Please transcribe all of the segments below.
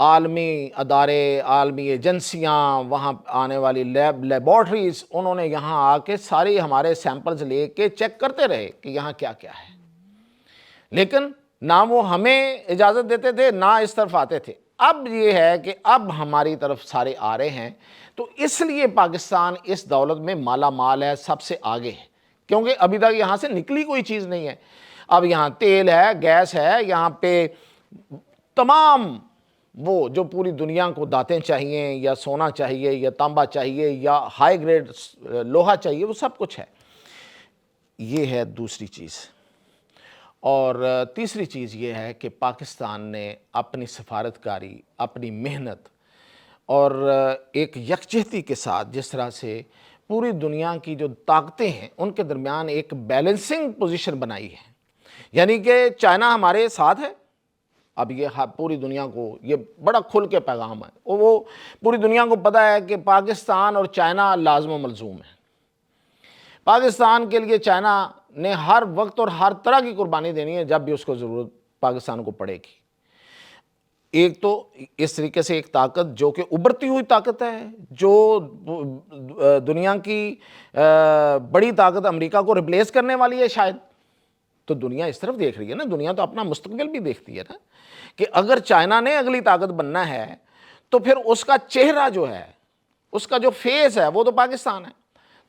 عالمی ادارے، عالمی ایجنسیاں، وہاں آنے والی لیبارٹریز، انہوں نے یہاں آ کے ساری ہمارے سیمپلز لے کے چیک کرتے رہے کہ یہاں کیا کیا ہے، لیکن نہ وہ ہمیں اجازت دیتے تھے نہ اس طرف آتے تھے۔ اب یہ ہے کہ اب ہماری طرف سارے آ رہے ہیں، تو اس لیے پاکستان اس دولت میں مالا مال ہے، سب سے آگے ہے، کیونکہ ابھی تک یہاں سے نکلی کوئی چیز نہیں ہے۔ اب یہاں تیل ہے، گیس ہے، یہاں پہ تمام وہ جو پوری دنیا کو دانتیں چاہیے یا سونا چاہیے یا تانبا چاہیے یا ہائی گریڈ لوہا چاہیے، وہ سب کچھ ہے۔ یہ ہے دوسری چیز۔ اور تیسری چیز یہ ہے کہ پاکستان نے اپنی سفارتکاری، اپنی محنت اور ایک یکجہتی کے ساتھ جس طرح سے پوری دنیا کی جو طاقتیں ہیں ان کے درمیان ایک بیلنسنگ پوزیشن بنائی ہے، یعنی کہ چائنا ہمارے ساتھ ہے۔ اب یہ پوری دنیا کو یہ بڑا کھل کے پیغام ہے، وہ پوری دنیا کو پتہ ہے کہ پاکستان اور چائنا لازم و ملزوم ہے۔ پاکستان کے لیے چائنا نے ہر وقت اور ہر طرح کی قربانی دینی ہے جب بھی اس کو ضرورت پاکستان کو پڑے گی۔ ایک تو اس طریقے سے ایک طاقت جو کہ ابھرتی ہوئی طاقت ہے، جو دنیا کی بڑی طاقت امریکہ کو ریپلیس کرنے والی ہے شاید، تو دنیا اس طرف دیکھ رہی ہے نا، دنیا تو اپنا مستقبل بھی دیکھتی ہے نا، کہ اگر چائنا نے اگلی طاقت بننا ہے تو پھر اس کا چہرہ جو ہے، اس کا جو فیس ہے وہ تو پاکستان ہے،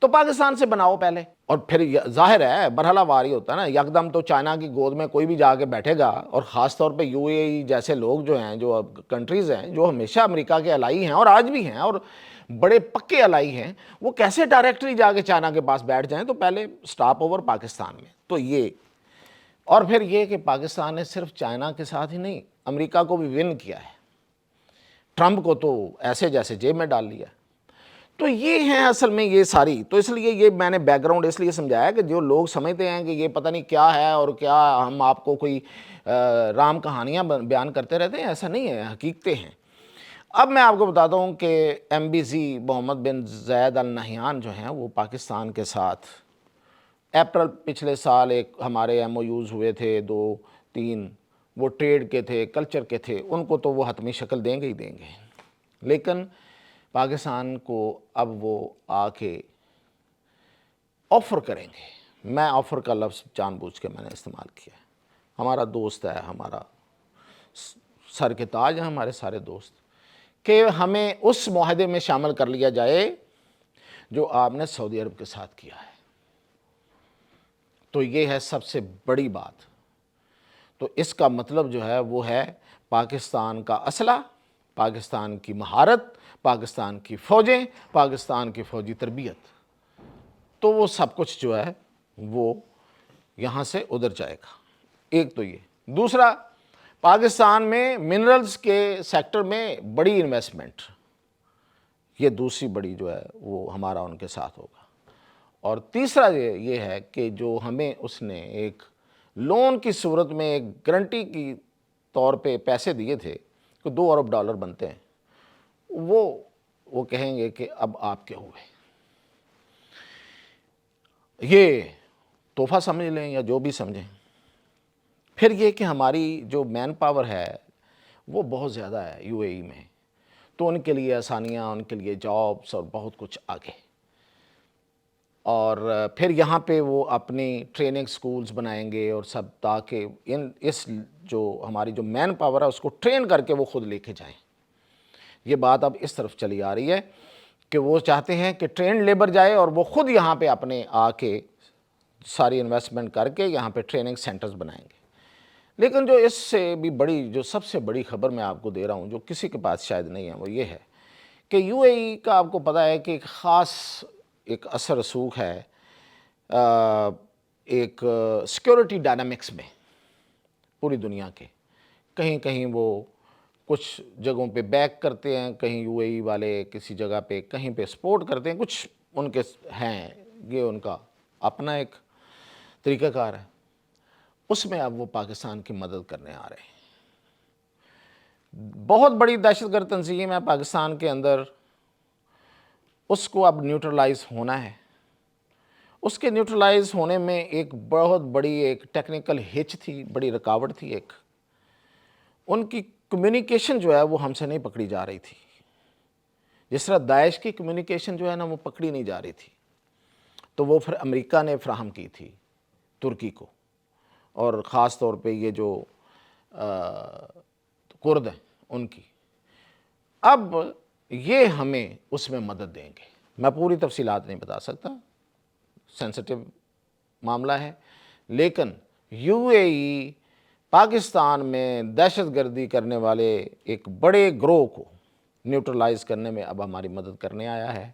تو پاکستان سے بناؤ پہلے۔ اور پھر ظاہر ہے مرحلہ واری ہوتا ہے نا، یکدم تو چائنا کی گود میں کوئی بھی جا کے بیٹھے گا، اور خاص طور پہ یو اے ای جیسے لوگ جو ہیں، جو کنٹریز ہیں جو ہمیشہ امریکہ کے الائی ہیں اور آج بھی ہیں اور بڑے پکے الائی ہیں، وہ کیسے ڈائریکٹری جا کے چائنا کے پاس بیٹھ جائیں؟ تو پہلے سٹاپ اوور پاکستان میں۔ تو یہ اور پھر یہ کہ پاکستان نے صرف چائنا کے ساتھ ہی نہیں، امریکہ کو بھی ون کیا ہے، ٹرمپ کو تو ایسے جیسے جیب میں ڈال لیا۔ تو یہ ہیں اصل میں یہ ساری، تو اس لیے یہ میں نے بیک گراؤنڈ اس لیے سمجھایا کہ جو لوگ سمجھتے ہیں کہ یہ پتہ نہیں کیا ہے اور کیا ہم آپ کو کوئی رام کہانیاں بیان کرتے رہتے ہیں، ایسا نہیں ہے، حقیقتیں ہیں۔ اب میں آپ کو بتاتا ہوں کہ ایم بی زی محمد بن زاید ال نہیان جو ہیں وہ پاکستان کے ساتھ اپریل پچھلے سال ایک ہمارے ایم او یوز ہوئے تھے 2-3، وہ ٹریڈ کے تھے، کلچر کے تھے، ان کو تو وہ حتمی شکل دیں گے ہی دیں گے، لیکن پاکستان کو اب وہ آ کے آفر کریں گے۔ میں آفر کا لفظ جان بوجھ کے میں نے استعمال کیا ہے۔ ہمارا دوست ہے، ہمارا سر کے تاج ہیں ہمارے سارے دوست، کہ ہمیں اس معاہدے میں شامل کر لیا جائے جو آپ نے سعودی عرب کے ساتھ کیا ہے۔ تو یہ ہے سب سے بڑی بات۔ تو اس کا مطلب جو ہے وہ ہے پاکستان کا اسلحہ، پاکستان کی مہارت، پاکستان کی فوجیں، پاکستان کی فوجی تربیت، تو وہ سب کچھ جو ہے وہ یہاں سے ادھر جائے گا۔ ایک تو یہ، دوسرا پاکستان میں منرلز کے سیکٹر میں بڑی انویسٹمنٹ، یہ دوسری بڑی جو ہے وہ ہمارا ان کے ساتھ ہوگا۔ اور تیسرا یہ ہے کہ جو ہمیں اس نے ایک لون کی صورت میں ایک گارنٹی کی طور پہ پیسے دیے تھے کہ $2 ارب بنتے ہیں، وہ کہیں گے کہ اب آپ کے ہوئے، یہ تحفہ سمجھ لیں یا جو بھی سمجھیں۔ پھر یہ کہ ہماری جو مین پاور ہے وہ بہت زیادہ ہے یو اے ای میں، تو ان کے لیے آسانیاں، ان کے لیے جابس اور بہت کچھ آگے۔ اور پھر یہاں پہ وہ اپنی ٹریننگ سکولز بنائیں گے اور سب، تاکہ اس جو ہماری جو مین پاور ہے اس کو ٹرین کر کے وہ خود لے کے جائیں۔ یہ بات اب اس طرف چلی آ رہی ہے کہ وہ چاہتے ہیں کہ ٹرینڈ لیبر جائے اور وہ خود یہاں پہ اپنے آ کے ساری انویسٹمنٹ کر کے یہاں پہ ٹریننگ سینٹرز بنائیں گے۔ لیکن جو اس سے بھی بڑی، جو سب سے بڑی خبر میں آپ کو دے رہا ہوں، جو کسی کے پاس شاید نہیں ہے، وہ یہ ہے کہ یو اے ای کا آپ کو پتہ ہے کہ ایک خاص ایک اثر رسوخ ہے ایک سیکیورٹی ڈائنامکس میں پوری دنیا کے۔ کہیں کہیں وہ کچھ جگہوں پہ بیک کرتے ہیں، کہیں یو اے ای والے کسی جگہ پہ کہیں پہ سپورٹ کرتے ہیں، کچھ ان کے ہیں، یہ ان کا اپنا ایک طریقہ کار ہے۔ اس میں اب وہ پاکستان کی مدد کرنے آ رہے ہیں۔ بہت بڑی دہشت گرد تنظیم ہے پاکستان کے اندر، اس کو اب نیوٹرلائز ہونا ہے۔ اس کے نیوٹرلائز ہونے میں ایک بہت بڑی ایک ٹیکنیکل ہچ تھی، بڑی رکاوٹ تھی ایک، ان کی کمیونیکیشن جو ہے وہ ہم سے نہیں پکڑی جا رہی تھی، جس طرح داعش کی کمیونیکیشن جو ہے نا وہ پکڑی نہیں جا رہی تھی، تو وہ پھر امریکہ نے فراہم کی تھی ترکی کو، اور خاص طور پہ یہ جو کرد ہیں ان کی۔ اب یہ ہمیں اس میں مدد دیں گے، میں پوری تفصیلات نہیں بتا سکتا، سینسٹیو معاملہ ہے، لیکن یو اے ای پاکستان میں دہشت گردی کرنے والے ایک بڑے گروہ کو نیوٹرلائز کرنے میں اب ہماری مدد کرنے آیا ہے،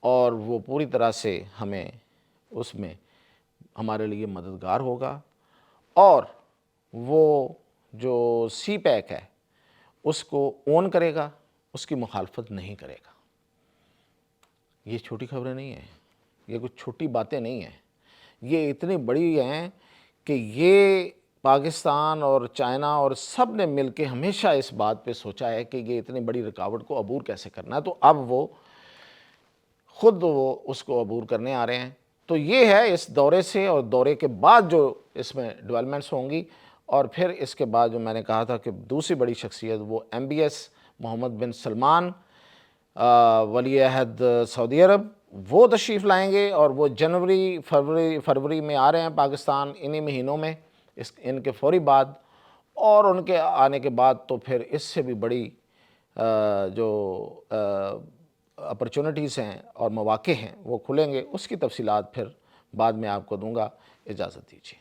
اور وہ پوری طرح سے ہمیں اس میں ہمارے لیے مددگار ہوگا، اور وہ جو سی پیک ہے اس کو اون کرے گا، اس کی مخالفت نہیں کرے گا۔ یہ چھوٹی خبریں نہیں ہیں، یہ کچھ چھوٹی باتیں نہیں ہیں، یہ اتنی بڑی ہیں کہ یہ پاکستان اور چائنا اور سب نے مل کے ہمیشہ اس بات پہ سوچا ہے کہ یہ اتنی بڑی رکاوٹ کو عبور کیسے کرنا ہے، تو اب وہ خود وہ اس کو عبور کرنے آ رہے ہیں۔ تو یہ ہے اس دورے سے اور دورے کے بعد جو اس میں ڈیولپمنٹس ہوں گی، اور پھر اس کے بعد جو میں نے کہا تھا کہ دوسری بڑی شخصیت وہ MBS محمد بن سلمان ولی عہد سعودی عرب، وہ تشریف لائیں گے، اور وہ جنوری فروری میں آ رہے ہیں پاکستان، انہی مہینوں میں، ان کے فوری بعد، اور ان کے آنے کے بعد تو پھر اس سے بھی بڑی جو اپرچونٹیز ہیں اور مواقع ہیں وہ کھلیں گے، اس کی تفصیلات پھر بعد میں آپ کو دوں گا۔ اجازت دیجیے۔